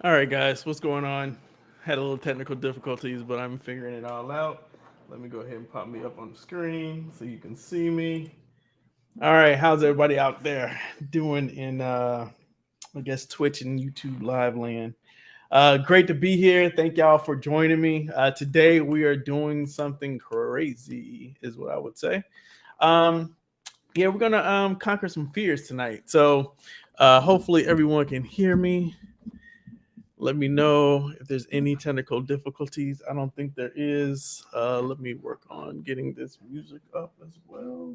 All right, guys, what's going on? Had a little technical difficulties, but I'm figuring it all out. Let me go ahead and pop me up on the screen so you can see me. All right, how's everybody out there doing in I guess Twitch and YouTube live land? Great to be here. Thank y'all for joining me. Today we are doing something crazy, is what I would say. Um, yeah, we're gonna conquer some fears tonight. So hopefully everyone can hear me. Let me know if there's any technical difficulties. I don't think there is. Let me work on getting this music up as well.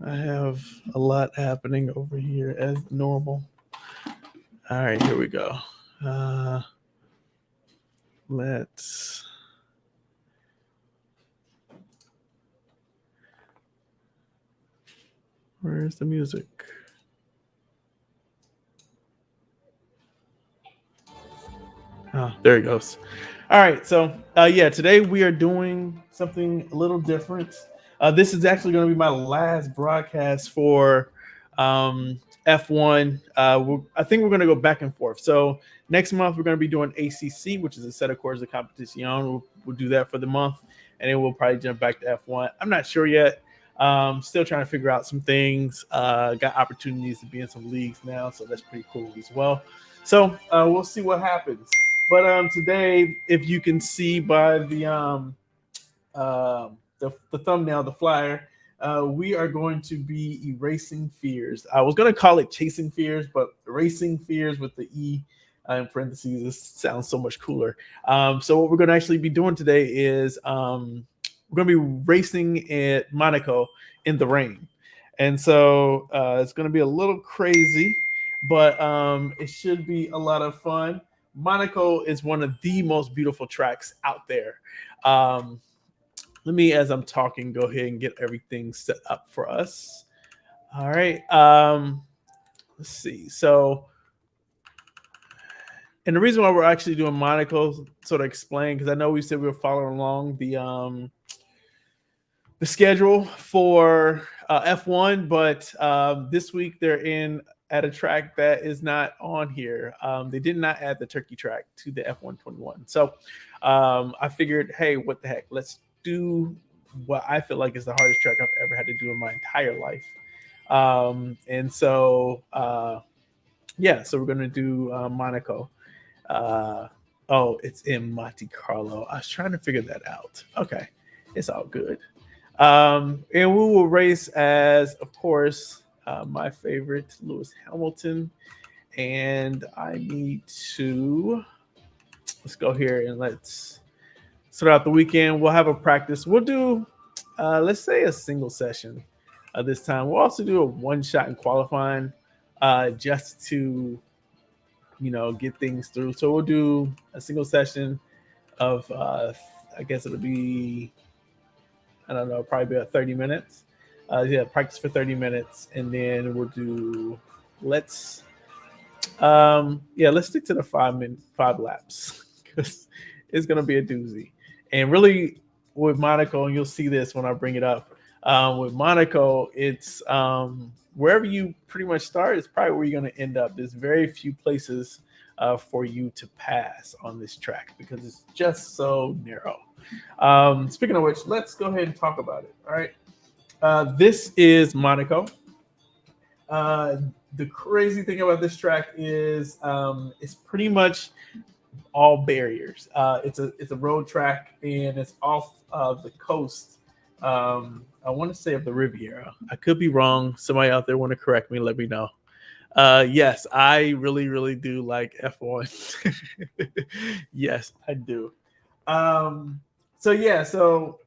I have a lot happening over here as normal. All right, here we go. Uh, let's. Where's the music? Oh, there it goes. All right, so yeah, today we are doing something a little different. This is actually going to be my last broadcast for F1. I think we're going to go back and forth. So next month we're going to be doing ACC, which is a set of course de competition. We'll do that for the month, and then we'll probably jump back to F1. I'm not sure yet. Still trying to figure out some things. Got opportunities to be in some leagues now, so that's pretty cool as well. So we'll see what happens. But today, if you can see by the thumbnail, the flyer, we are going to be erasing fears. I was going to call it chasing fears, but erasing fears with the E in parentheses. This sounds so much cooler. So what we're going to actually be doing today is we're going to be racing at Monaco in the rain. And so it's going to be a little crazy, but it should be a lot of fun. Monaco is one of the most beautiful tracks out there. Let me, as I'm talking, go ahead and get everything set up for us. All right. Let's see. So, and the reason why we're actually doing Monaco, sort of explain, because I know we said we were following along the schedule for F1, but this week they're in at a track that is not on here. They did not add the Turkey track to the F121. So I figured, hey, what the heck? Let's do what I feel like is the hardest track I've ever had to do in my entire life. And so, yeah, so we're going to do Monaco. Oh, it's in Monte Carlo. I was trying to figure that out. Okay, it's all good. And we will race as, of course, my favorite, Lewis Hamilton. And I need to, let's go here and let's start out the weekend. We'll have a practice. We'll do, let's say, a single session this time. We'll also do a one shot in qualifying just to, get things through. So we'll do a single session of, I guess it'll be, I don't know, probably about 30 minutes. Yeah, practice for 30 minutes, and then we'll do. Let's stick to the 5 laps because it's gonna be a doozy. And really, with Monaco, and you'll see this when I bring it up. With Monaco, it's wherever you pretty much start is probably where you're gonna end up. There's very few places for you to pass on this track because it's just so narrow. Speaking of which, let's go ahead and talk about it. All right. This is Monaco. The crazy thing about this track is it's pretty much all barriers. It's a road track and it's off of the coast. I want to say of the Riviera. I could be wrong. Somebody out there want to correct me? Let me know. Yes, I really, really do like F1. Yes, I do. So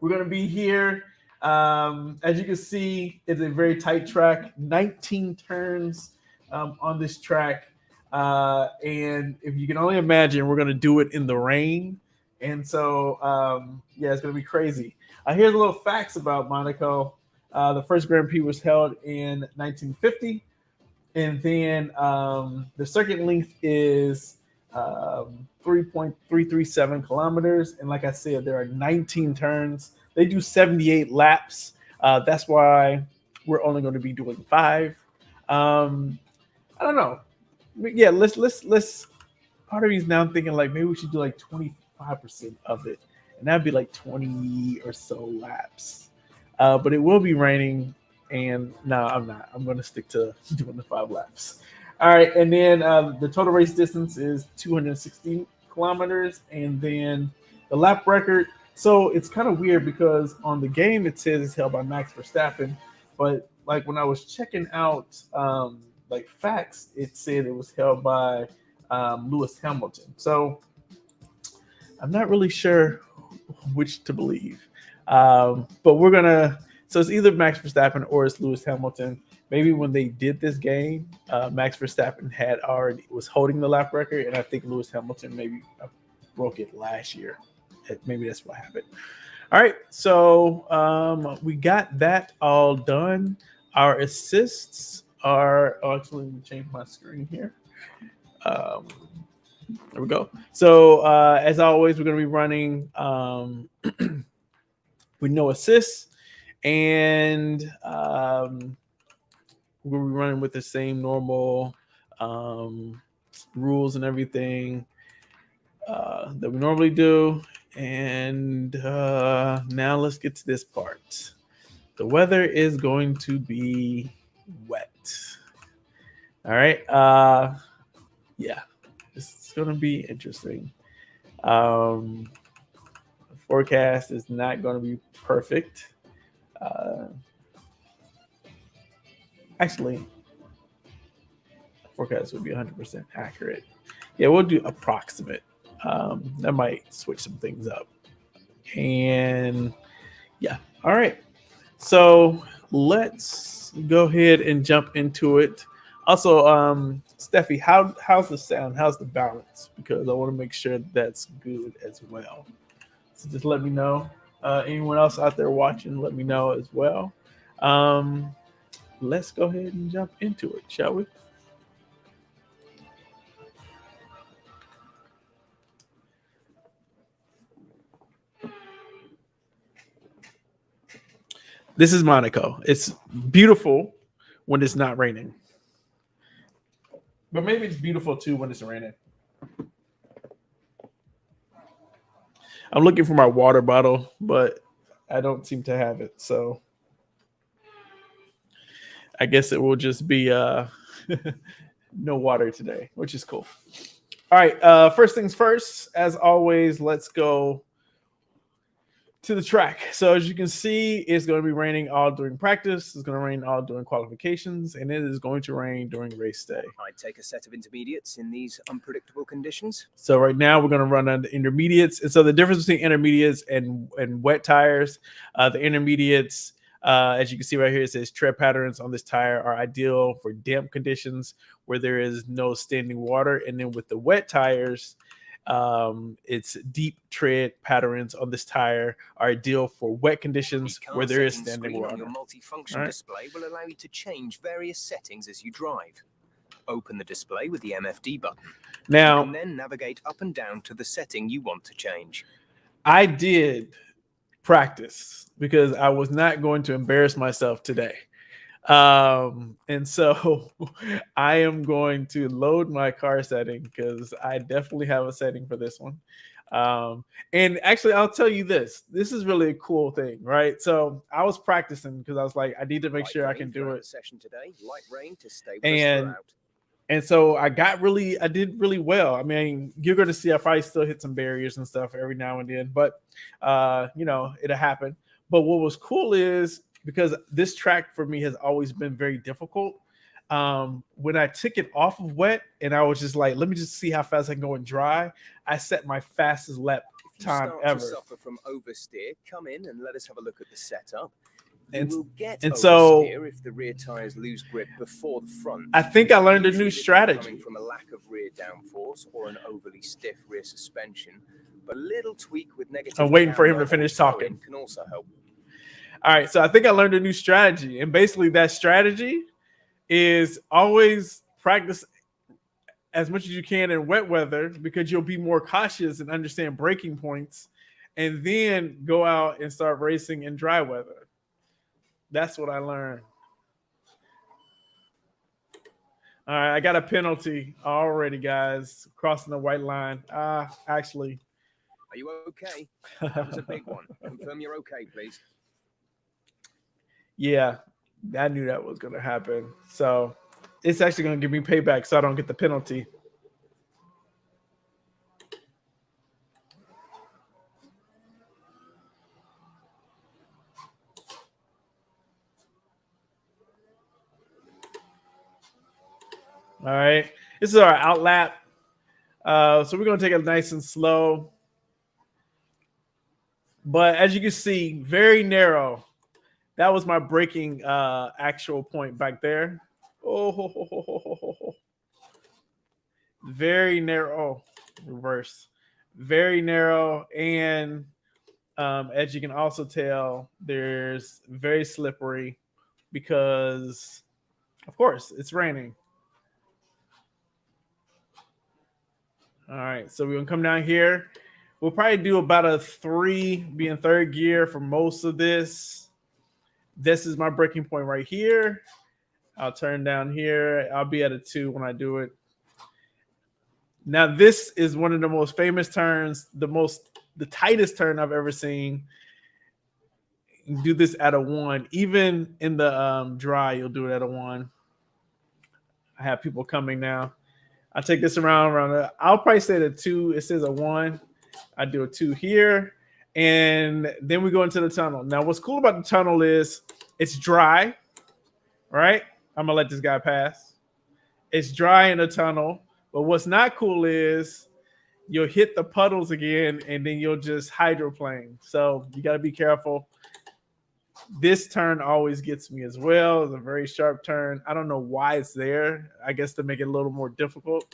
we're gonna be here. As you can see, it's a very tight track, 19 turns on this track. And if you can only imagine, we're gonna do it in the rain. And so it's gonna be crazy. Here's a little facts about Monaco. The first Grand Prix was held in 1950. And then the circuit length is 3.337 kilometers. And like I said, there are 19 turns. They do 78 laps. That's why we're only going to be doing 5. I don't know. Yeah, let's. Part of me is now thinking like maybe we should do like 25% of it, and that'd be like 20 or so laps. But it will be raining. And no, I'm not. I'm going to stick to doing the 5 laps. All right. And then the total race distance is 216 kilometers. And then the lap record. So it's kind of weird because on the game it says it's held by Max Verstappen. But like when I was checking out like facts, it said it was held by Lewis Hamilton. So I'm not really sure which to believe. But we're going to. So it's either Max Verstappen or it's Lewis Hamilton. Maybe when they did this game, Max Verstappen was holding the lap record, and I think Lewis Hamilton maybe broke it last year. Maybe that's what happened. All right, so we got that all done. Our assists are actually, let me change my screen here. There we go. So as always, we're going to be running with no assists. And we'll be running with the same normal rules and everything that we normally do. And now let's get to this part. The weather is going to be wet. All right. Yeah, it's going to be interesting. The forecast is not going to be perfect. Actually, forecast would be 100% accurate. Yeah, we'll do approximate. That might switch some things up. And yeah, all right. So let's go ahead and jump into it. Also, Steffi, how's the sound? How's the balance? Because I want to make sure that's good as well. So just let me know. Anyone else out there watching, let me know as well. Um, let's go ahead and jump into it, shall we? This is Monaco. It's beautiful when it's not raining, but maybe it's beautiful too when it's raining. I'm looking for my water bottle, but I don't seem to have it. So I guess it will just be no water today, which is cool. All right. First things first, as always, let's go to the track. So as you can see, it's going to be raining all during practice. It's going to rain all during qualifications, and it is going to rain during race day. I'd take a set of intermediates in these unpredictable conditions. So right now we're going to run on the intermediates. And so the difference between intermediates and wet tires, the intermediates, as you can see right here, it says tread patterns on this tire are ideal for damp conditions where there is no standing water. And then with the wet tires, it's deep tread patterns on this tire are ideal for wet conditions where there is standing water. Your multifunction display will allow you to change various settings as you drive. Open the display with the MFD button. Now, you can then navigate up and down to the setting you want to change. I did practice because I was not going to embarrass myself today. And so I am going to load my car setting because I definitely have a setting for this one. And actually, I'll tell you this is really a cool thing, right? So I was practicing because I was like, I need to make sure I can do it. Session today, light rain to stay with us throughout. And so I did really well. I mean, you're going to see I probably still hit some barriers and stuff every now and then, but it'll happen. But what was cool is because this track for me has always been very difficult. When I took it off of wet and I was just like, let me just see how fast I can go in dry, I set my fastest lap time ever. If you start to suffer from oversteer, come in and let us have a look at the setup. And will get so if the rear tires lose grip before the front. I think I learned a new strategy. Coming from a lack of rear downforce or an overly stiff rear suspension, but a little tweak with negative. I'm waiting for him to finish talking. Can also help. All right, so I think I learned a new strategy, and basically that strategy is always practice as much as you can in wet weather because you'll be more cautious and understand braking points, and then go out and start racing in dry weather. That's what I learned. All right, I got a penalty already, guys, crossing the white line. Actually. Are you okay? That was a big one. Confirm you're okay, please. Yeah, I knew that was going to happen. So it's actually going to give me payback so I don't get the penalty. All right, this is our out lap. So we're going to take it nice and slow. But as you can see, very narrow. That was my braking actual point back there. Very narrow. Reverse. Very narrow. And as you can also tell, there's very slippery because, of course, it's raining. All right, so we're going to come down here. We'll probably do about a 3, be in third gear for most of this. This is my braking point right here. I'll turn down here. I'll be at a 2 when I do it. Now, this is one of the most famous turns, the tightest turn I've ever seen. Do this at a 1. Even in the dry, you'll do it at a 1. I have people coming now. I take this around. I'll probably say a 2. It says a 1. I do a 2 here. And then we go into the tunnel. Now, what's cool about the tunnel is it's dry, right? I'm going to let this guy pass. It's dry in the tunnel. But what's not cool is you'll hit the puddles again and then you'll just hydroplane. So you got to be careful. This turn always gets me as well. It's a very sharp turn. I don't know why it's there. I guess to make it a little more difficult.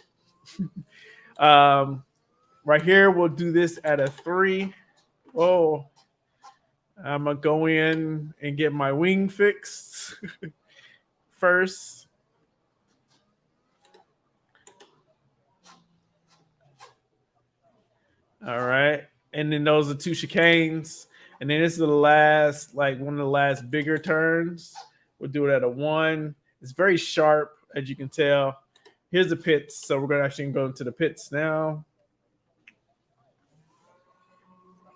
Right here, we'll do this at a 3. Oh, I'm going to go in and get my wing fixed first. All right. And then those are 2 chicanes. And then this is the last, like one of the last bigger turns. We'll do it at a 1. It's very sharp, as you can tell. Here's the pits. So we're going to actually go into the pits now.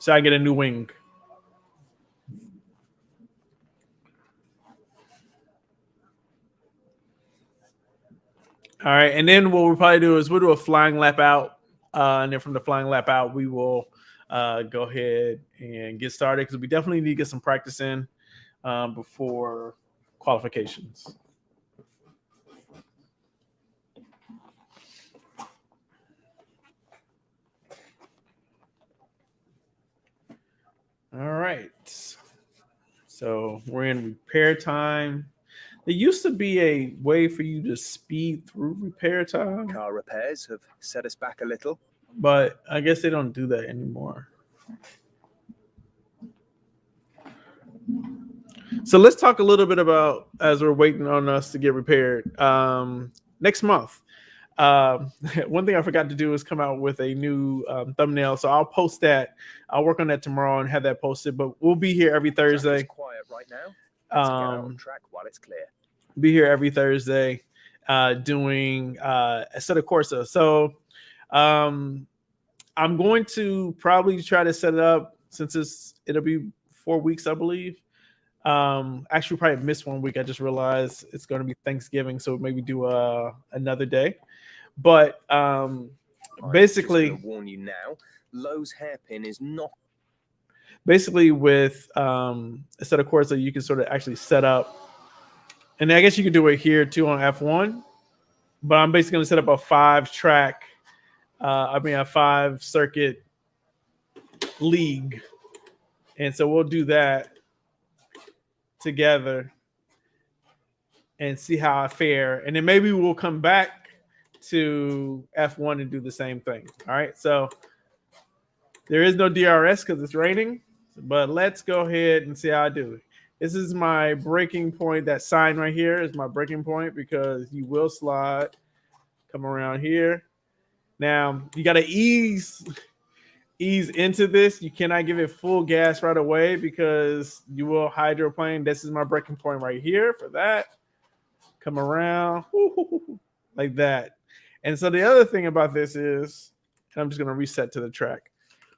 So I get a new wing. All right. And then what we'll probably do is we'll do a flying lap out. And then from the flying lap out, we will go ahead and get started because we definitely need to get some practice in before qualifications. All right. So we're in repair time. There used to be a way for you to speed through repair time. Car repairs have set us back a little. But I guess they don't do that anymore. So let's talk a little bit about, as we're waiting on us to get repaired, next month. One thing I forgot to do is come out with a new thumbnail. So I'll post that. I'll work on that tomorrow and have that posted. But we'll be here every Thursday. It's quiet right now. Let's get out on track while it's clear. Be here every Thursday doing a set of Corsa. So I'm going to probably try to set it up since it'll be 4 weeks, I believe. Actually, probably missed 1 week. I just realized it's going to be Thanksgiving, so maybe do another day. But basically, I'm just gonna warn you now, Lowe's hairpin is not. Basically, with a set of Corsa, you can sort of actually set up, and I guess you can do it here too on F1. But I'm basically going to set up a 5-track. A 5-circuit league. And so we'll do that together and see how I fare. And then maybe we'll come back to F1 and do the same thing. All right. So there is no DRS because it's raining, but let's go ahead and see how I do. This is my breaking point. That sign right here is my breaking point because you will slide. Come around here. Now you got to ease into this. You cannot give it full gas right away because you will hydroplane. This is my breaking point right here for that. Come around like that. And so the other thing about this is, and I'm just going to reset to the track.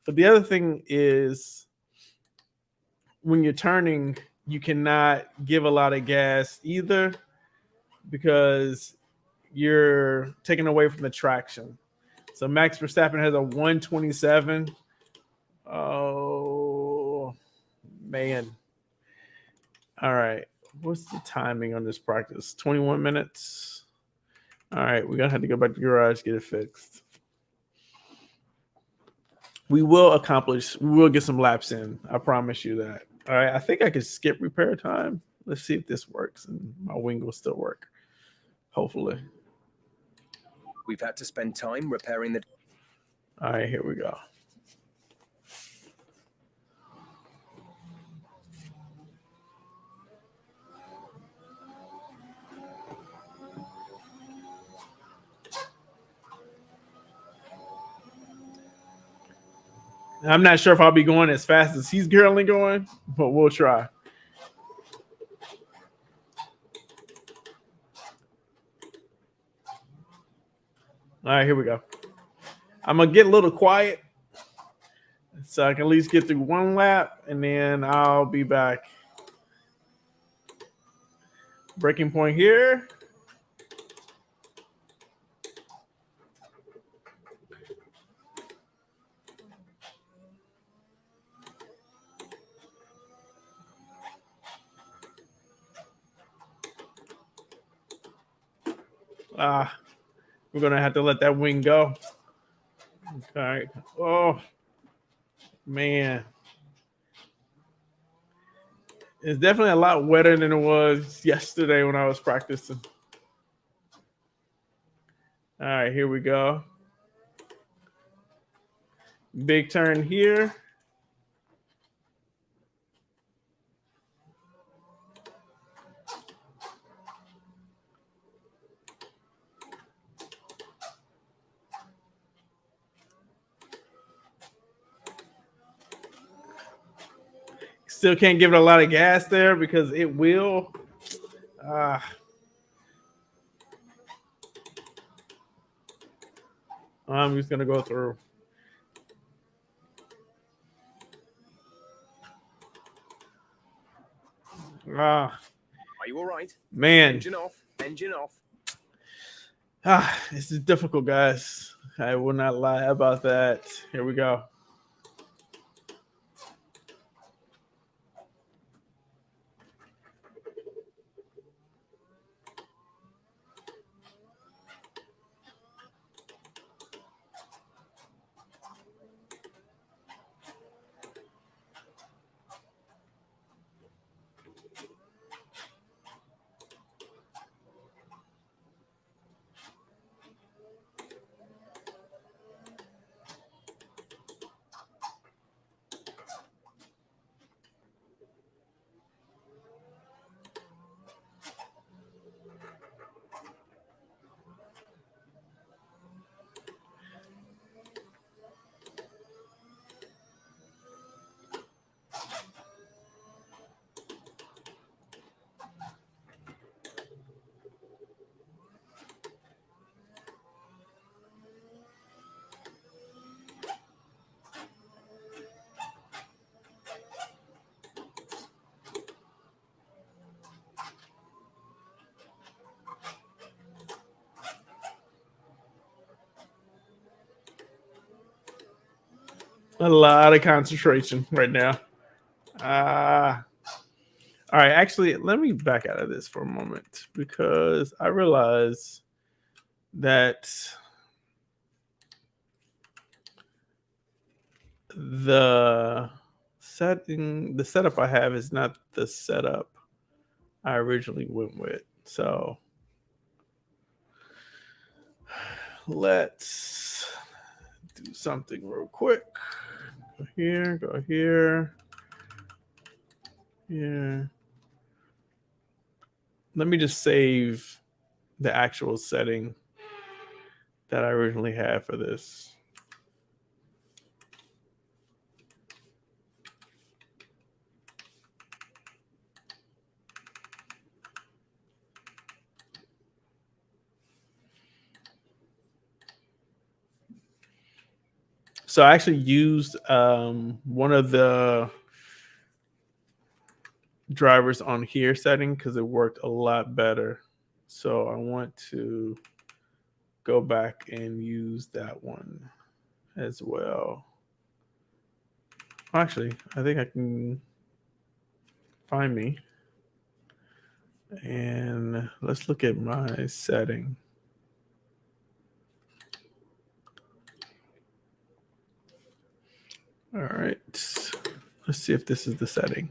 But the other thing is when you're turning, you cannot give a lot of gas either because you're taking away from the traction. So Max Verstappen has a 127. Oh, man. All right. What's the timing on this practice? 21 minutes. All right. We're going to have to go back to the garage, get it fixed. We will get some laps in. I promise you that. All right. I think I could skip repair time. Let's see if this works and my wing will still work. Hopefully. We've had to spend time repairing the. All right, here we go. I'm not sure if I'll be going as fast as he's currently going, but we'll try. All right, here we go. I'm going to get a little quiet so I can at least get through one lap, and then I'll be back. Breaking point here. We're gonna have to let that wing go. Okay. Oh man, it's definitely a lot wetter than it was yesterday when I was practicing. All right, here we go. Big turn here. Still can't give it a lot of gas there because it will. I'm just gonna go through. Are you all right? Man. Engine off. Engine off. This is difficult, guys. I will not lie about that. Here we go. A lot of concentration right now. All right, actually, let me back out of this for a moment because I realize that the setup I have is not the setup I originally went with. So let's do something real quick. Go here, go here. Yeah. Let me just save the actual setting that I originally had for this. So I actually used one of the drivers on here setting because it worked a lot better. So I want to go back and use that one as well. Actually, I think I can find me. And let's look at my setting. All right. Let's see if this is the setting.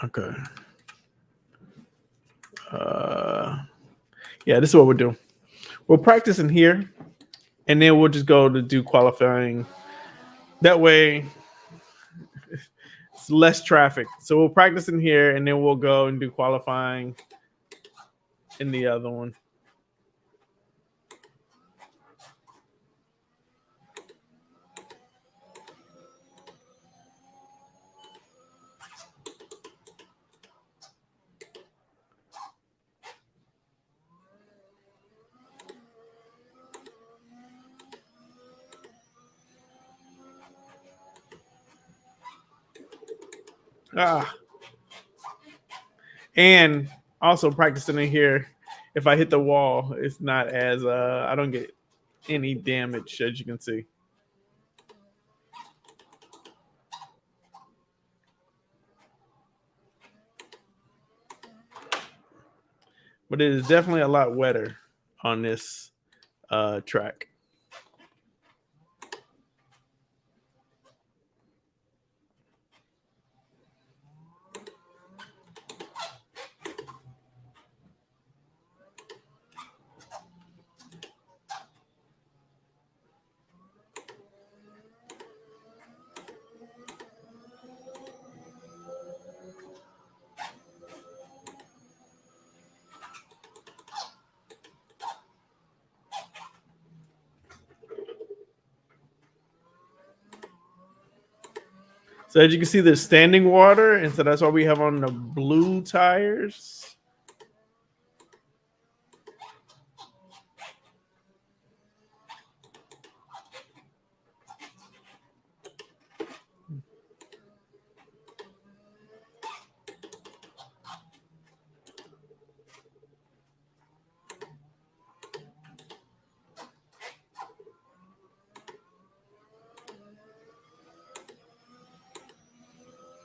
Okay. Yeah, this is what we'll do. We'll practice in here, and then we'll just go to do qualifying. That way, it's less traffic. So we'll practice in here, and then we'll go and do qualifying in the other one. And also practicing in here, if I hit the wall, it's not as I don't get any damage, as you can see. But it is definitely a lot wetter on this track. So as you can see, there's standing water, and so that's why we have on the blue tires.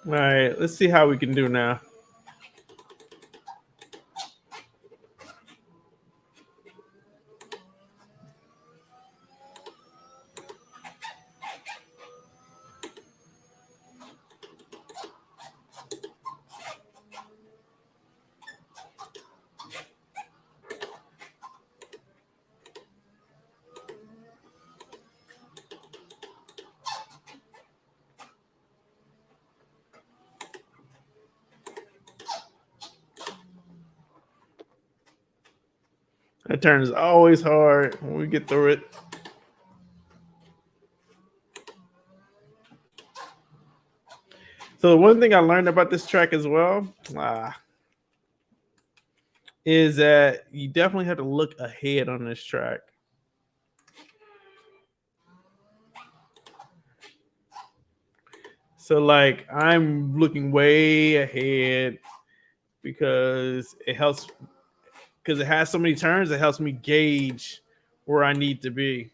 All right, let's see how we can do now. That turn is always hard when we get through it. So one thing I learned about this track as well is that you definitely have to look ahead on this track. So like I'm looking way ahead because it helps, because it has so many turns, it helps me gauge where I need to be.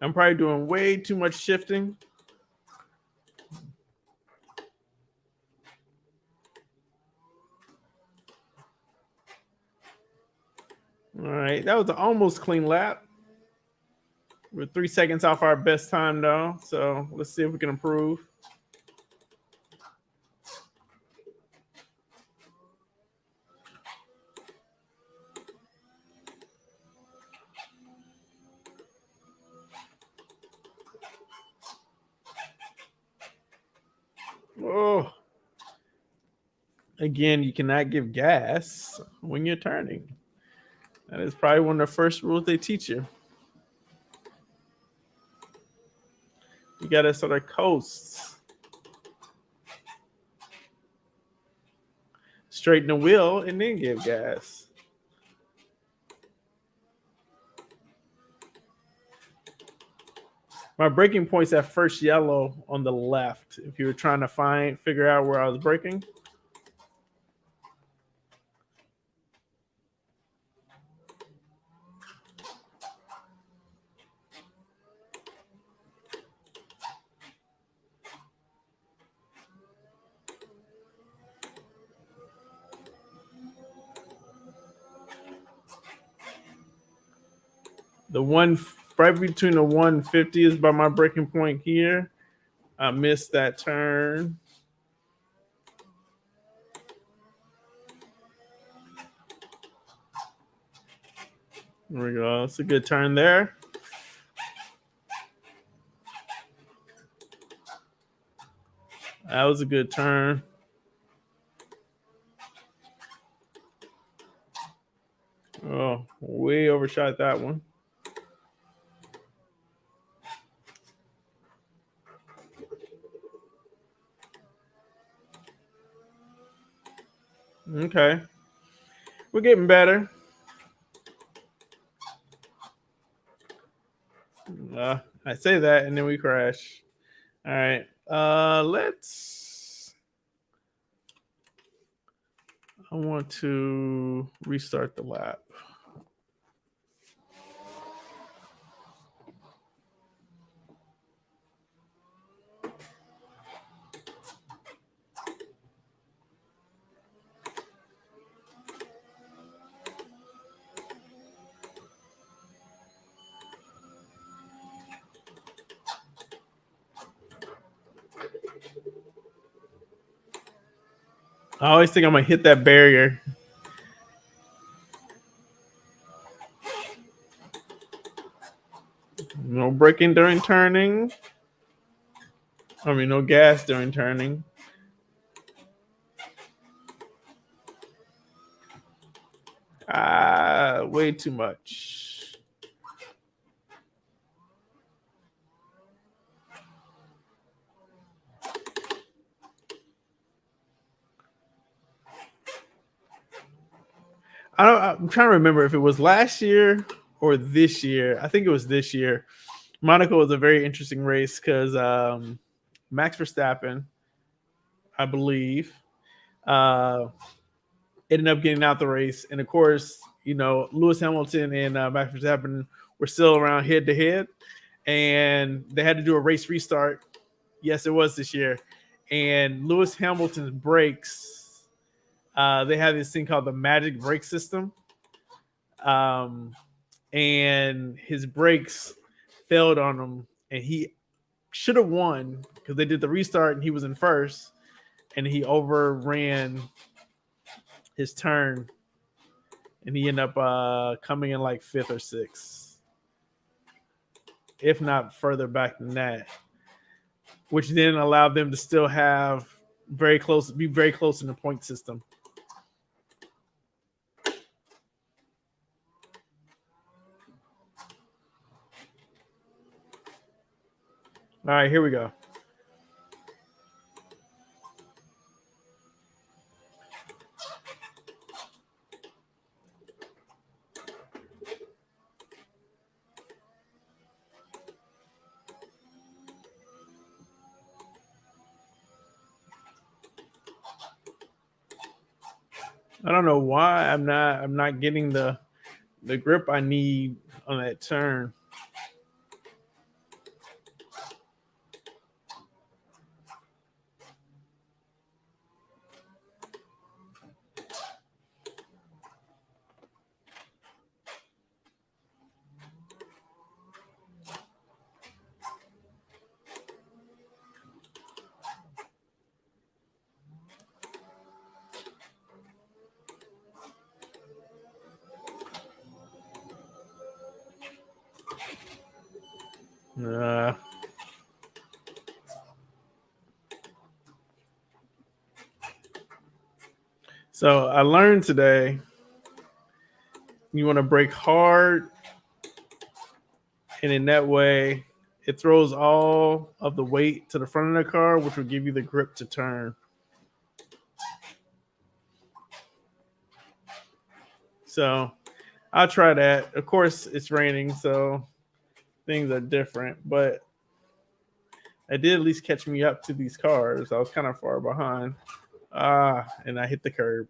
I'm probably doing way too much shifting. All right, that was an almost clean lap. We're 3 seconds off our best time though, so let's see if we can improve. Oh, again, you cannot give gas when you're turning. That is probably one of the first rules they teach you. You got to sort of coast. Straighten the wheel and then give gas. My braking point's at first yellow on the left. If you were trying to figure out where I was braking. The one right between the 150 is by my braking point here. I missed that turn. There we go. It's a good turn there. That was a good turn. Oh, way overshot that one. Okay. We're getting better. I say that and then we crash. All right. Let's. I want to restart the lap. I always think I'm gonna hit that barrier. No braking during turning. I mean, no gas during turning. Way too much. I'm trying to remember if it was last year or this year. I think it was this year. Monaco was a very interesting race because Max Verstappen, I believe, uh, ended up getting out the race, and of course, Lewis Hamilton and Max Verstappen were still around head to head, and they had to do a race restart. Yes, it was this year, and Lewis Hamilton's brakes. They have this thing called the Magic Brake System, um, and his brakes failed on him, and he should have won because they did the restart and he was in first, and he overran his turn, and he ended up coming in like fifth or sixth, if not further back than that, which then allowed them to still be very close in the point system. All right, here we go. I don't know why I'm not getting the grip I need on that turn. Uh, so I learned today you want to brake hard, and in that way, it throws all of the weight to the front of the car, which will give you the grip to turn. So I'll try that. Of course, it's raining, so things are different, but it did at least catch me up to these cars. I was kind of far behind. And I hit the curb.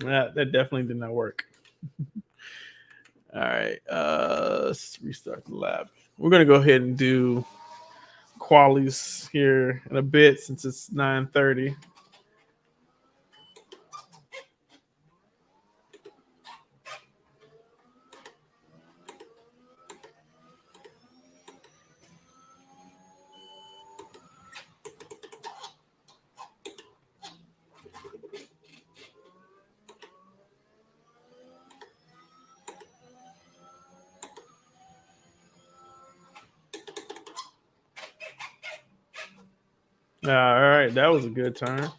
That definitely did not work. All right, let's restart the lap. We're gonna go ahead and do qualies here in a bit since it's 9:30. All right, that was a good turn.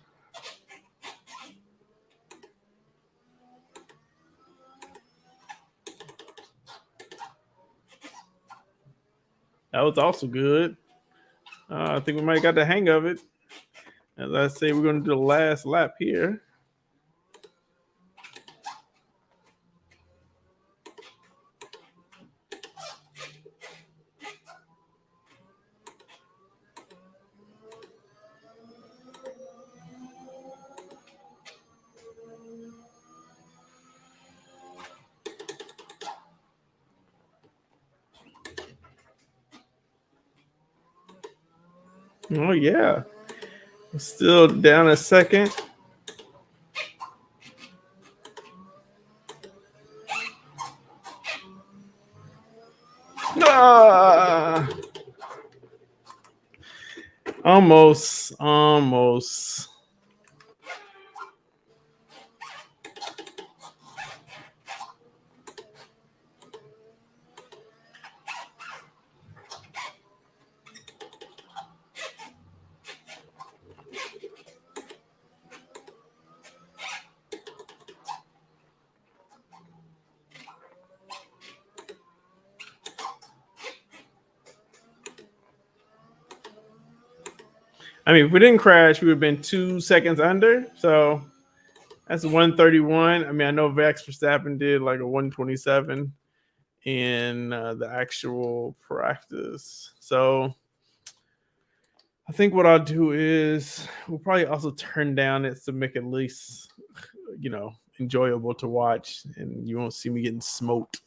That was also good. I think we might have got the hang of it. As I say, we're going to do the last lap here. Oh, yeah. Still down a second. Ah! Almost. I mean, if we didn't crash, we would have been 2 seconds under. So that's 131. I mean, I know Max Verstappen did like a 127 in the actual practice. So I think what I'll do is we'll probably also turn down it to make it at least, enjoyable to watch, and you won't see me getting smoked.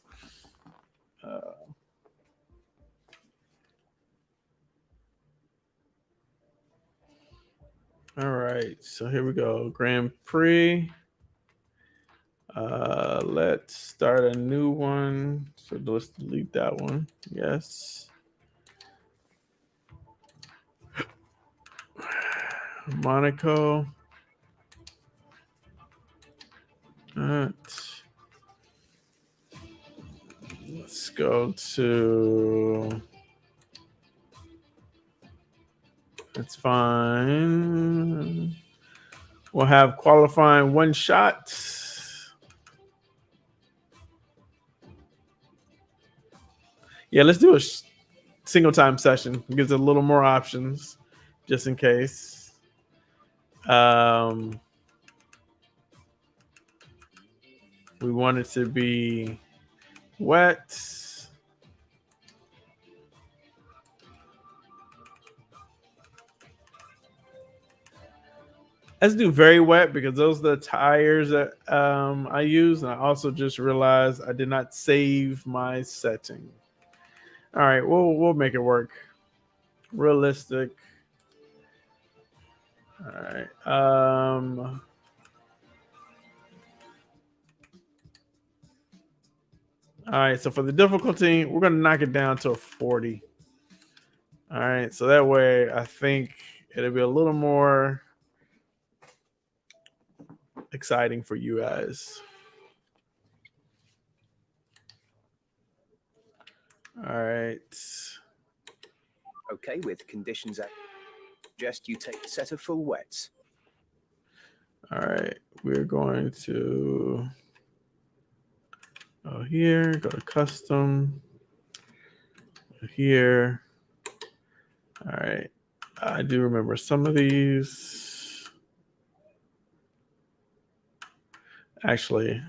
All right, so here we go. Grand Prix. Let's start a new one. So let's delete that one. Yes. Monaco. Let's go to. That's fine. We'll have qualifying one shot. Yeah, let's do a single time session. It gives a little more options, just in case. We want it to be wet. Let's do very wet because those are the tires that I use. And I also just realized I did not save my setting. All right, we'll make it work. Realistic. All right. All right, so for the difficulty, we're gonna knock it down to a 40. All right, so that way I think it'll be a little more exciting for you guys. All right. Okay, with conditions at suggest you take a set of full wets. All right, we're going to go here, go to custom, go here. All right, I do remember some of these. Actually,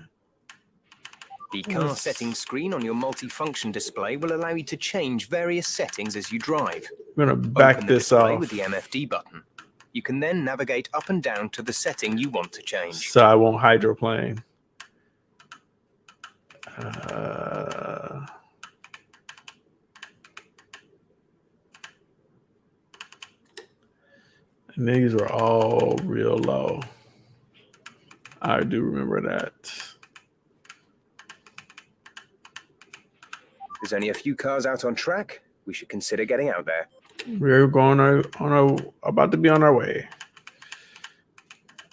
the car settings screen on your multifunction display will allow you to change various settings as you drive. I'm going to back Open the this display off. with the MFD button. You can then navigate up and down to the setting you want to change. So I won't hydroplane. And these were all real low. I do remember that. There's only a few cars out on track. We should consider getting out there. We're going about to be on our way.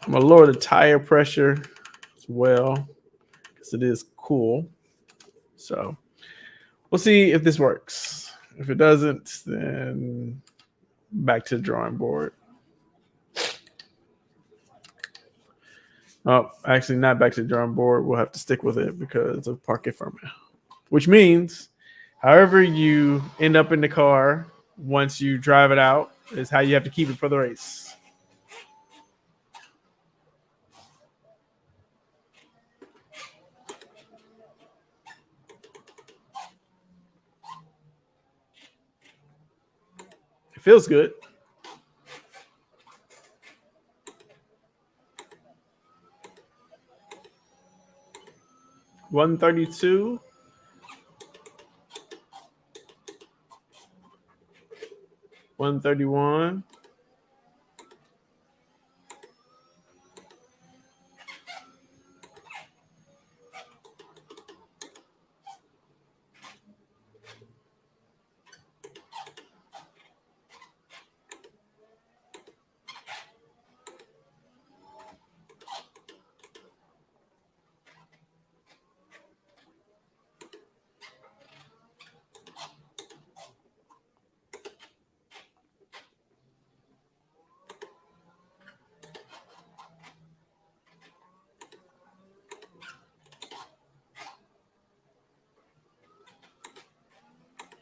I'm gonna lower the tire pressure as well because it is cool. So we'll see if this works. If it doesn't, then back to the drawing board. Oh, actually, not back to the drawing board. We'll have to stick with it because of parquet firmware, which means However you end up in the car once you drive it out is how you have to keep it for the race. It feels good. $132. 131.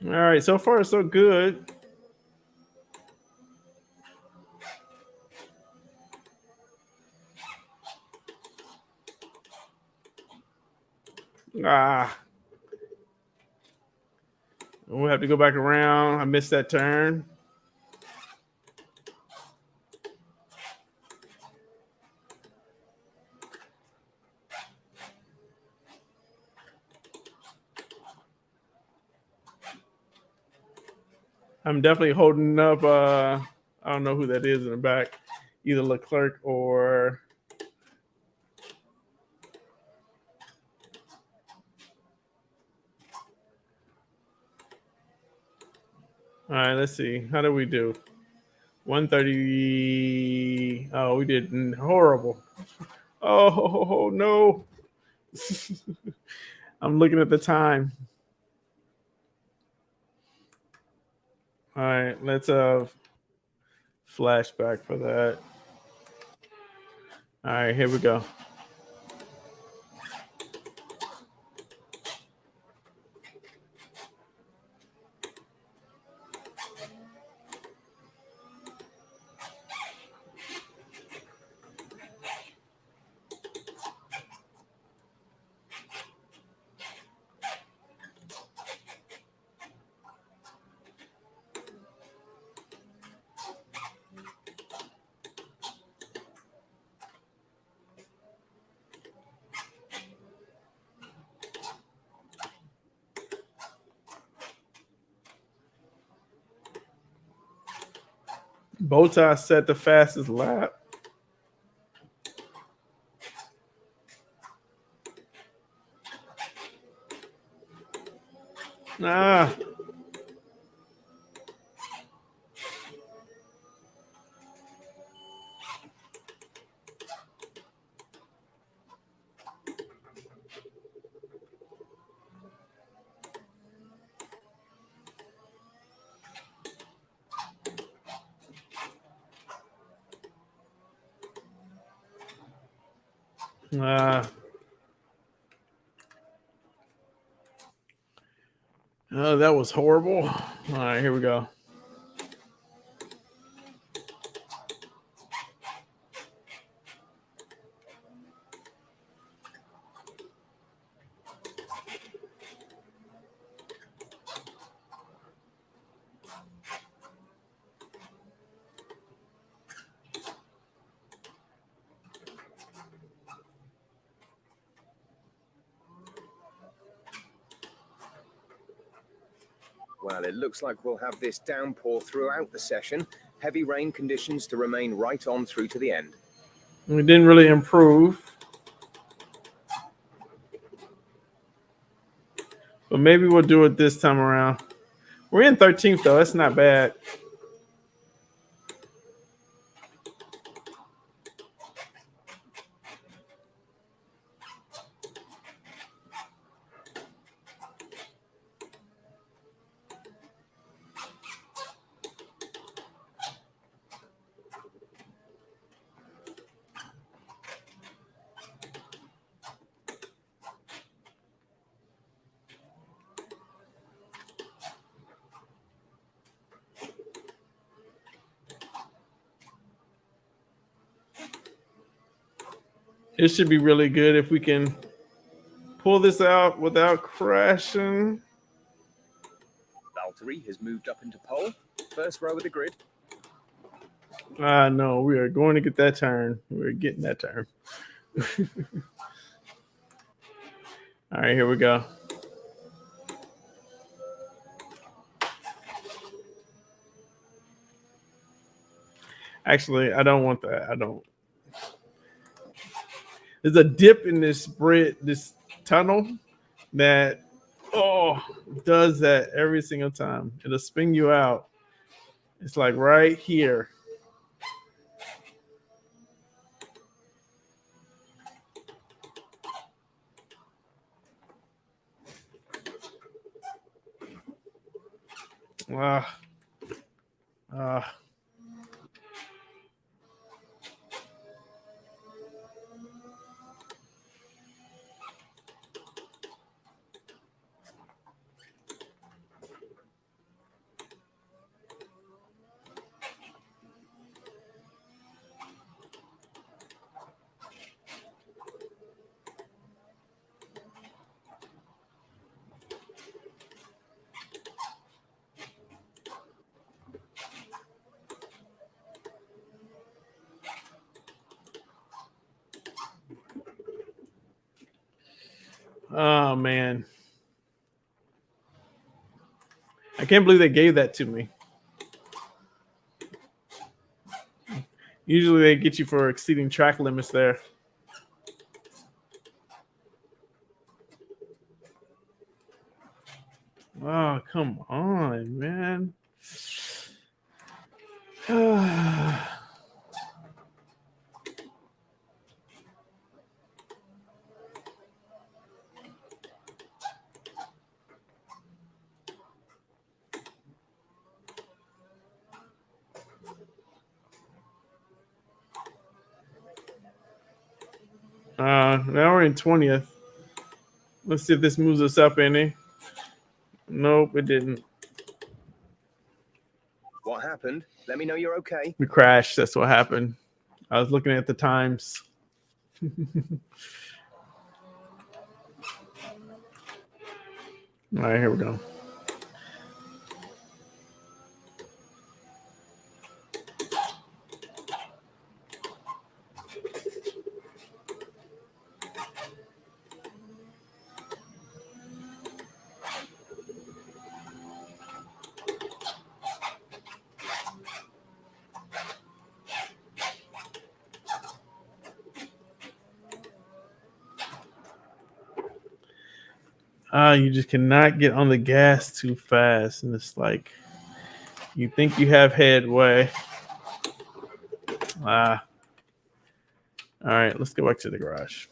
All right, so far so good. Ah, we'll have to go back around. I missed that turn. I'm definitely holding up. I don't know who that is in the back, either Leclerc or. All right, let's see. How do we do? 130. Oh, we did horrible. Oh no. I'm looking at the time. All right, let's flashback for that. All right, here we go. Bowtie set the fastest lap. Ah. Oh, that was horrible. All right, here we go. Well, it looks like we'll have this downpour throughout the session. Heavy rain conditions to remain right on through to the end. We didn't really improve. But maybe we'll do it this time around. We're in 13th, though. That's not bad. It should be really good if we can pull this out without crashing. Valtteri has moved up into pole. First row of the grid. No, we are going to get that turn. We're getting that turn. All right, here we go. Actually, I don't want that. I don't. There's a dip in this tunnel that does that every single time. It'll spin you out. It's like right here. Ah. Oh man. I can't believe they gave that to me. Usually they get you for exceeding track limits there. Oh, come on, man. Now we're in 20th. Let's see if this moves us up any. Nope, it didn't. What happened? Let me know you're okay. We crashed. That's what happened. I was looking at the times. All right, here we go. You just cannot get on the gas too fast. And it's like, you think you have headway. All right, let's go back to the garage.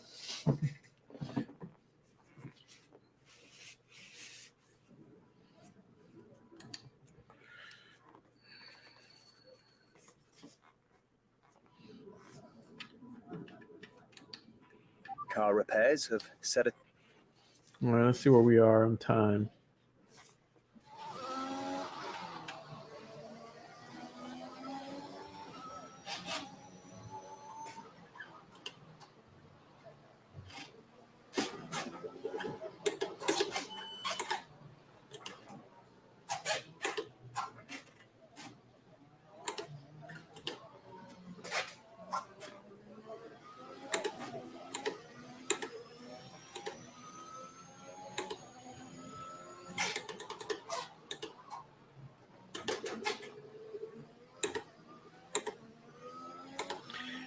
Car repairs have set a... All right, let's see where we are on time.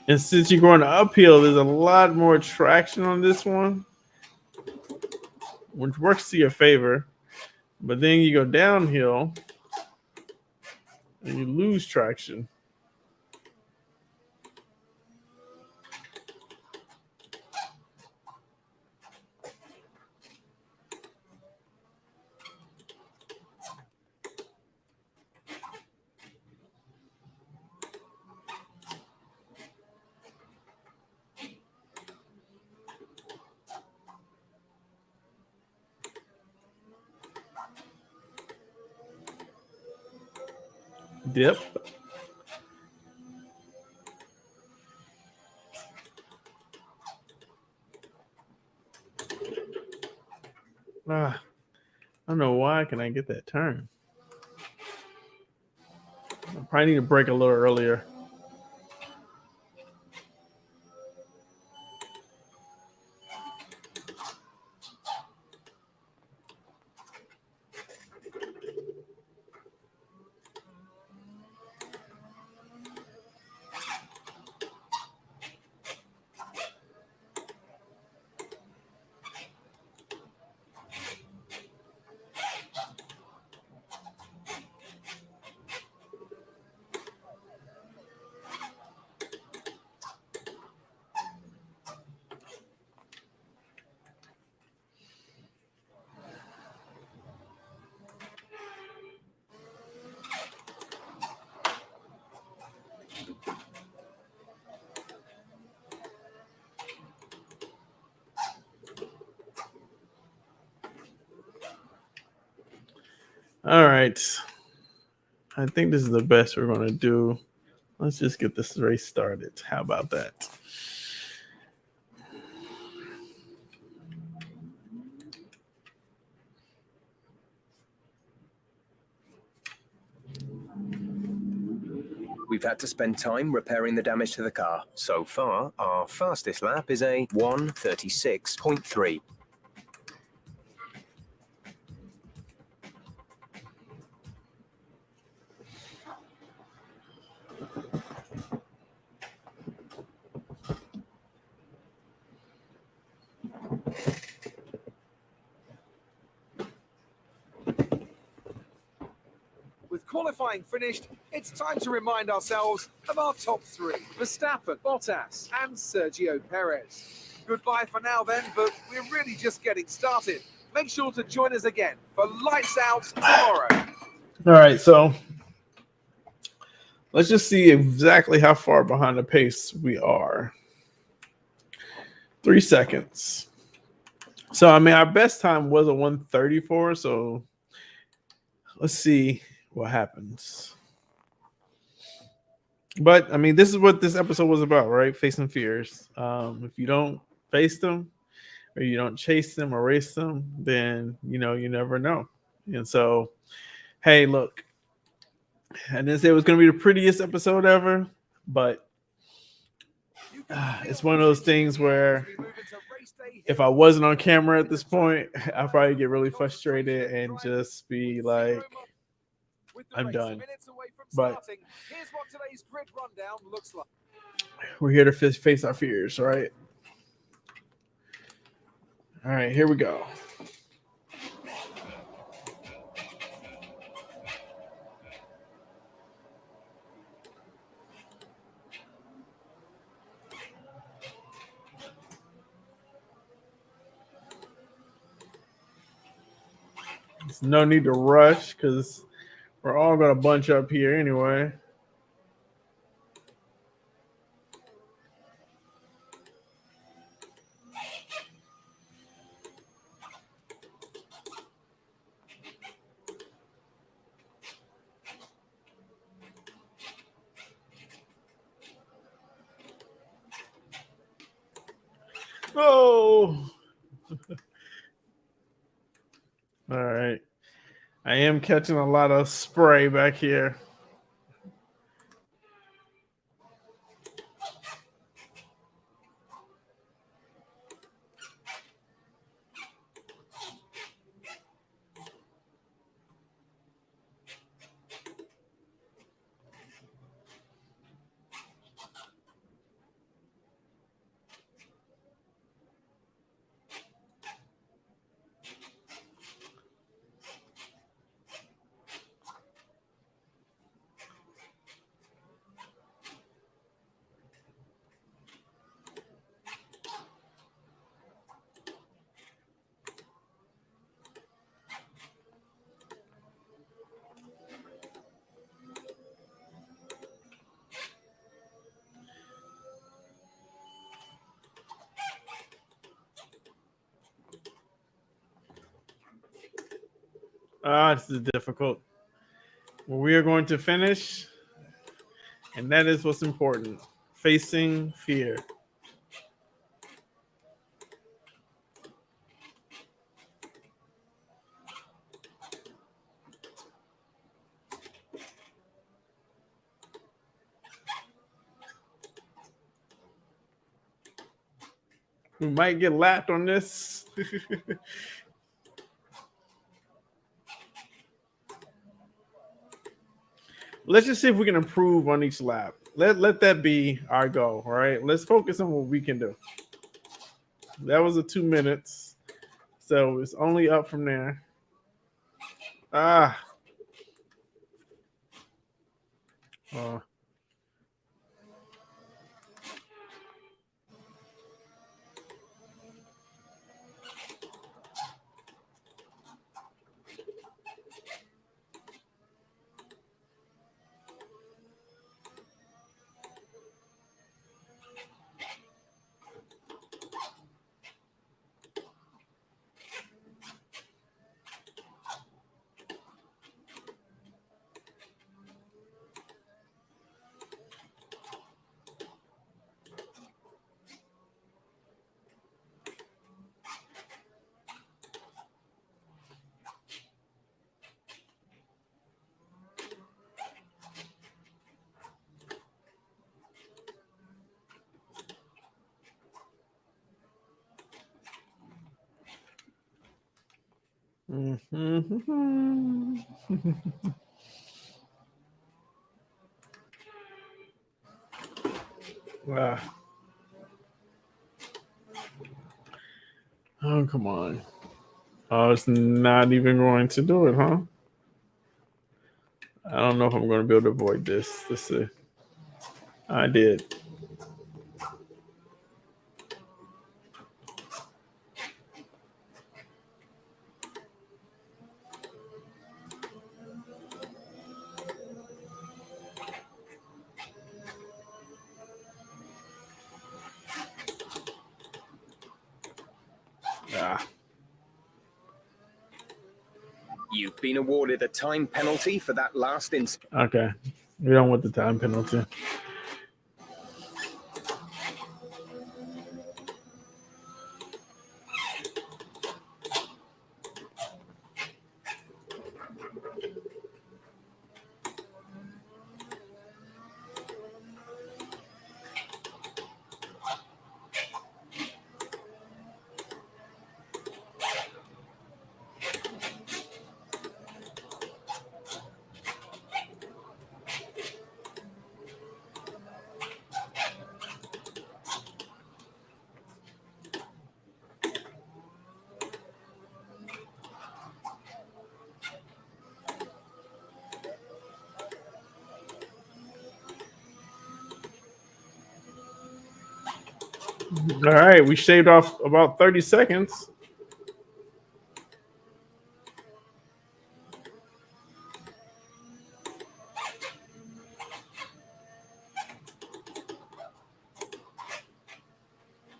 And since you're going uphill, there's a lot more traction on this one, which works to your favor. But then you go downhill and you lose traction. Dip. I don't know why can I get that turn. I probably need to brake a little earlier. All right. I think this is the best we're going to do. Let's just get this race started. How about that? We've had to spend time repairing the damage to the car. So far, our fastest lap is a 1:36.3. With qualifying finished, it's time to remind ourselves of our top three: Verstappen, Bottas, and Sergio Perez. Goodbye for now then, but we're really just getting started. Make sure to join us again for Lights Out tomorrow. All right, so let's just see exactly how far behind the pace we are. 3 seconds. So, I mean, our best time was a 1:34. So, let's see what happens. But, I mean, this is what this episode was about, right? Facing fears. If you don't face them or you don't chase them or race them, then, you know, you never know. And so, hey, look, I didn't say it was going to be the prettiest episode ever, but it's one of those things where if I wasn't on camera at this point, I'd probably get really frustrated and just be like, I'm done. But we're here to face our fears, right? All right, here we go. There's no need to rush because we're all going to bunch up here anyway. Oh! All right. I am catching a lot of spray back here. This is difficult. Well, we are going to finish, and that is what's important. Facing fear. We might get lapped on this. Let's just see if we can improve on each lap. Let that be our goal. All right. Let's focus on what we can do. That was a 2 minutes. So it's only up from there. Ah. Oh. Mm-hmm. Wow. Oh, come on. Oh, it's not even going to do it, huh? I don't know if I'm going to be able to avoid this. Let's see. I did. Ah. You've been awarded a time penalty for that last incident. Okay. We don't want the time penalty. All right. We shaved off about 30 seconds.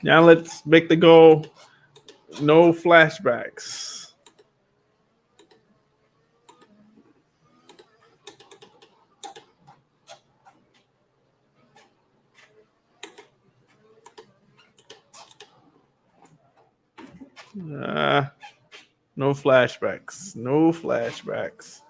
Now let's make the goal no flashbacks. No flashbacks. No flashbacks.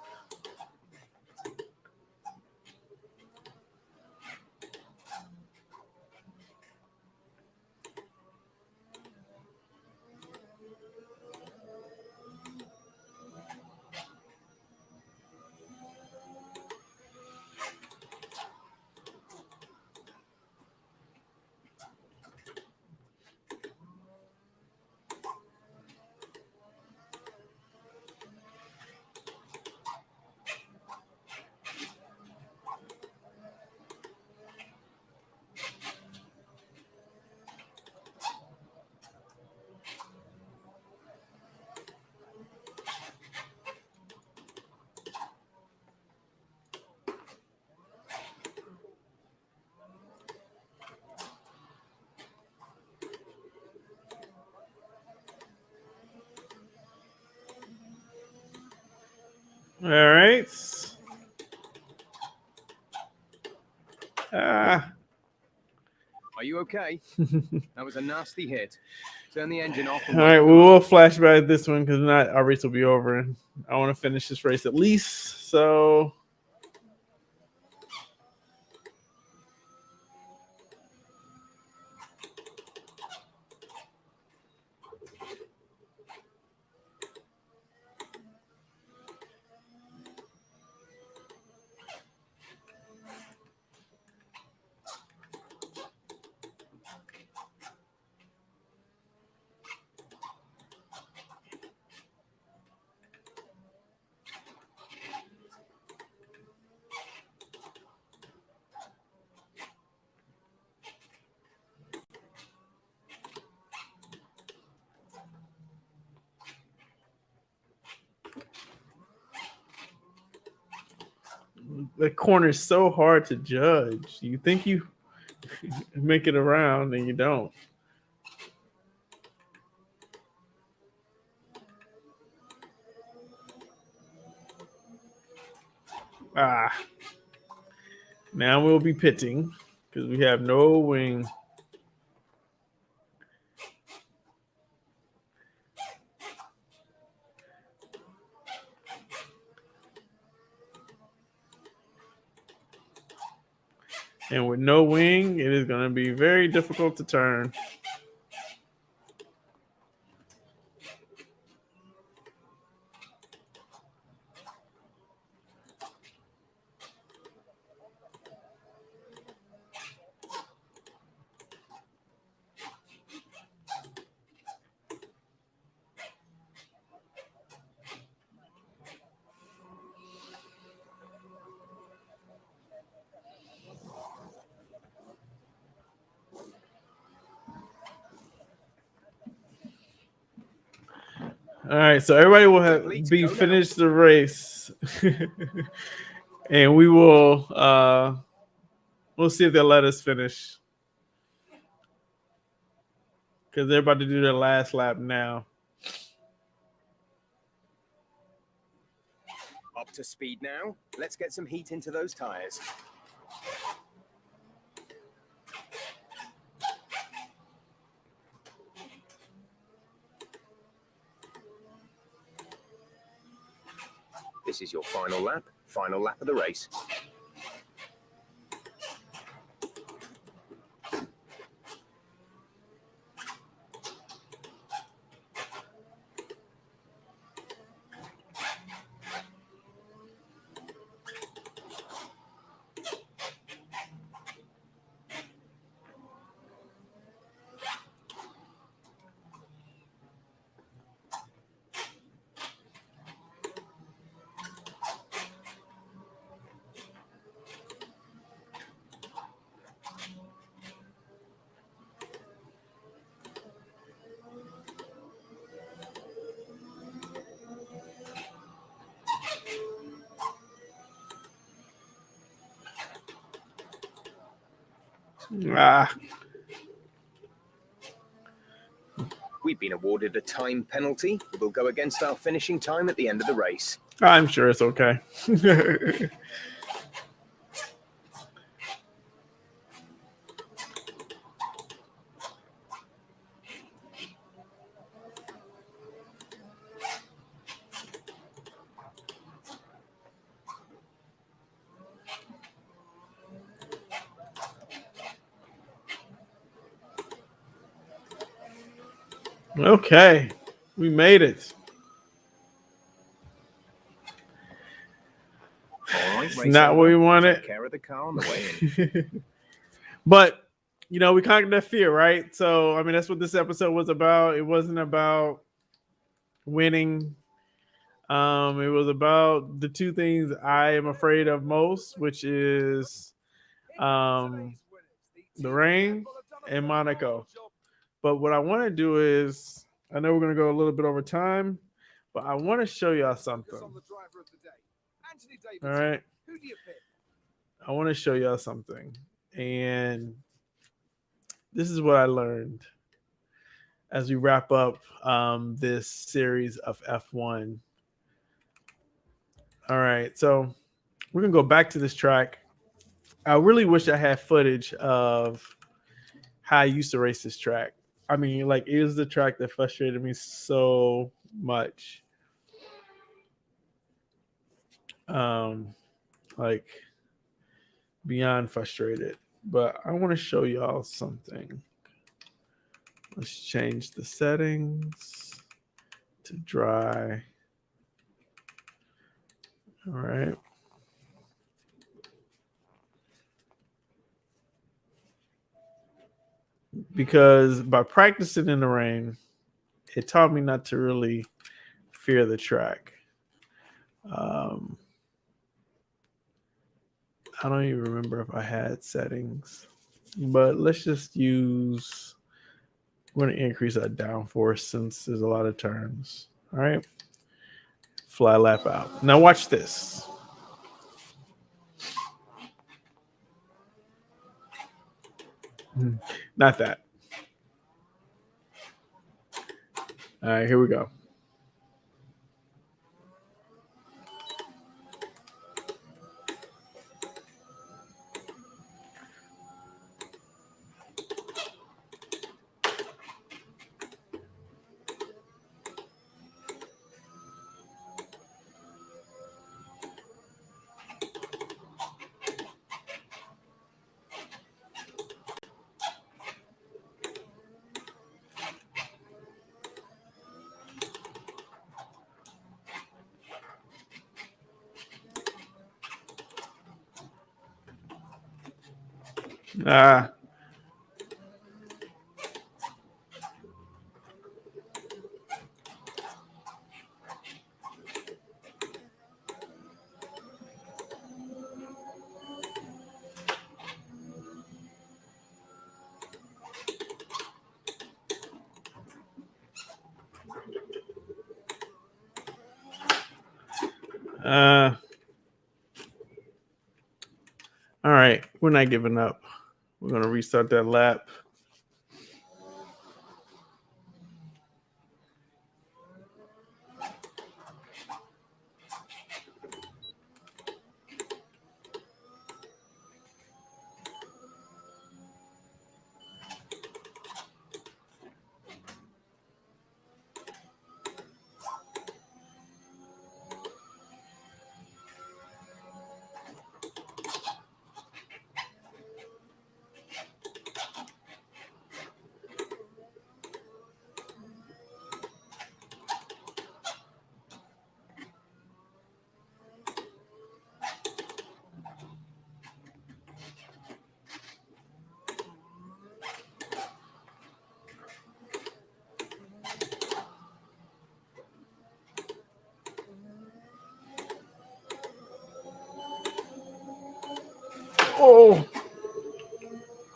All right. Ah. Are you okay? That was a nasty hit. Turn the engine off. All right, we will flashback this one because not our race will be over. I want to finish this race at least. So the corner is so hard to judge. You think you make it around and you don't. Ah. Now we'll be pitting because we have no wing. And with no wing, it is going to be very difficult to turn. All right, so everybody will have be finished the race, and we will we'll see if they'll let us finish because they're about to do their last lap now. Up to speed now. Let's get some heat into those tires. This is your final lap of the race. Ah. We've been awarded a time penalty. We'll go against our finishing time at the end of the race. I'm sure it's okay. Okay, we made it. All right, Not what we wanted. Take care of the car on the way in. But you know, we conquered that fear, right? So I mean, that's what this episode was about. It wasn't about winning. It was about the two things I am afraid of most, which is the rain and Monaco. But what I want to do is, I know we're going to go a little bit over time, but I want to show y'all something. All right. I want to show y'all something. And this is what I learned as we wrap up this series of F1. All right. So we're going to go back to this track. I really wish I had footage of how I used to race this track. I mean, like, it was the track that frustrated me so much. Like, beyond frustrated. But I want to show y'all something. Let's change the settings to dry. All right. Because by practicing in the rain, it taught me not to really fear the track. I don't even remember if I had settings, but let's just use, we're going to increase our downforce since there's a lot of turns. All right. Fly lap out. Now watch this. Not that. All right, here we go. Ah. All right, we're not giving up. We're going to restart that lap. Oh,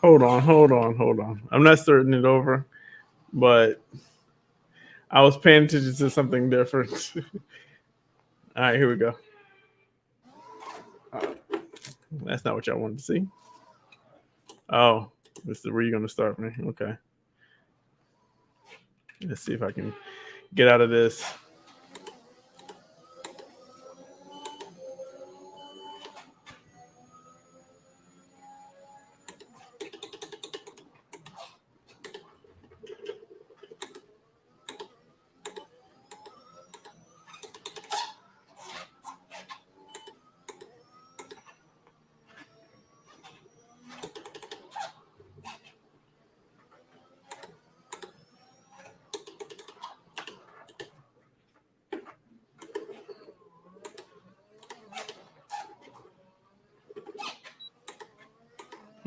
hold on. I'm not starting it over, but I was paying attention to something different. All right, here we go. That's not what y'all wanted to see. Oh, this is where you're going to start me. Okay. Let's see if I can get out of this.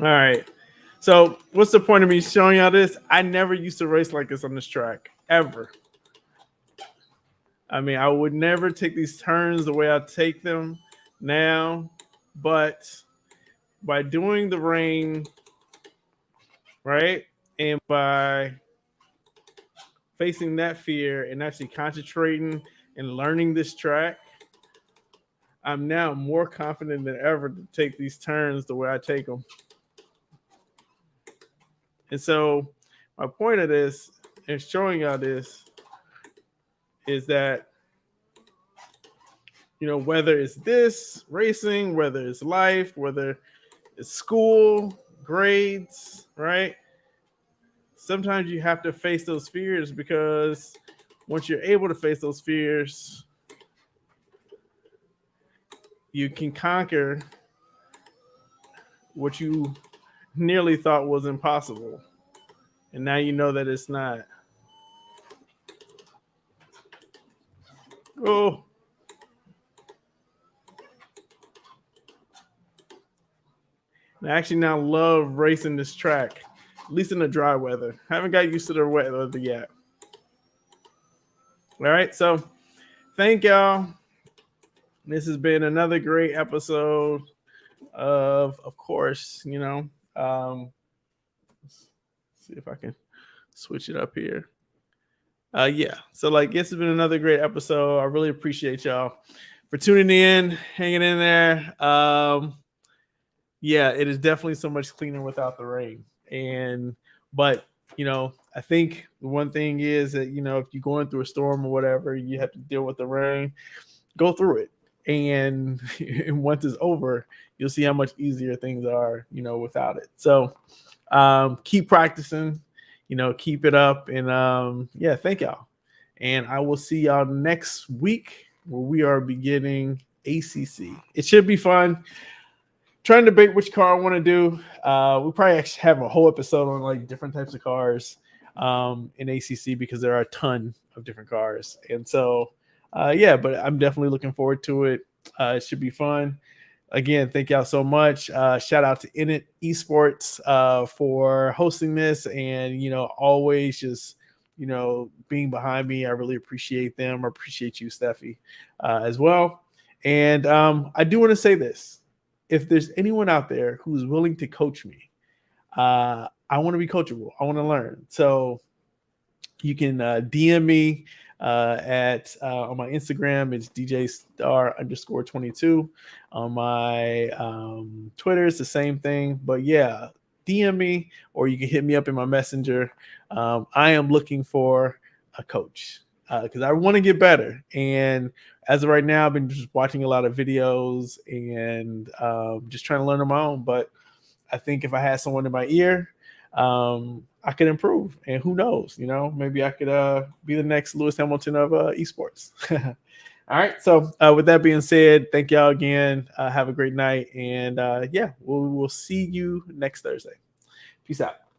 All right. So, what's the point of me showing y'all this? I never used to race like this on this track, ever. I mean, I would never take these turns the way I take them now, but by doing the rain, right, and by facing that fear and actually concentrating and learning this track, I'm now more confident than ever to take these turns the way I take them. And so my point of this and showing y'all this is that, you know, whether it's this racing, whether it's life, whether it's school, grades, right? Sometimes you have to face those fears, because once you're able to face those fears, you can conquer what you nearly thought was impossible. And now you know that it's not. Oh. I actually now love racing this track, at least in the dry weather. I haven't got used to the wet weather yet. All right, so thank y'all. This has been another great episode of course, you know. Let's see if I can switch it up here. Yeah, so like this has been another great episode. I really appreciate y'all for tuning in, hanging in there. Yeah, it is definitely so much cleaner without the rain. But I think the one thing is that if you're going through a storm or whatever, you have to deal with the rain. Go through it, and once it's over, you'll see how much easier things are, without it. So keep practicing, keep it up, and yeah, thank y'all. And I will see y'all next week where we are beginning ACC. It should be fun. Trying to debate which car I want to do. We probably actually have a whole episode on like different types of cars in ACC because there are a ton of different cars. And so, yeah, but I'm definitely looking forward to it. It should be fun. Again, thank y'all so much. Shout out to Init eSports for hosting this and, always just, being behind me. I really appreciate them. I appreciate you, Steffi, as well. And I do want to say this. If there's anyone out there who's willing to coach me, I want to be coachable. I want to learn. So you can DM me at on my Instagram. It's DJstar_22. On my Twitter, it's the same thing. But yeah, DM me, or you can hit me up in my messenger. I am looking for a coach because I want to get better. And as of right now, I've been just watching a lot of videos and just trying to learn on my own. But I think if I had someone in my ear, I could improve. And who knows, maybe I could be the next Lewis Hamilton of esports. All right. So with that being said, thank y'all again. Have a great night. And yeah, we'll see you next Thursday. Peace out.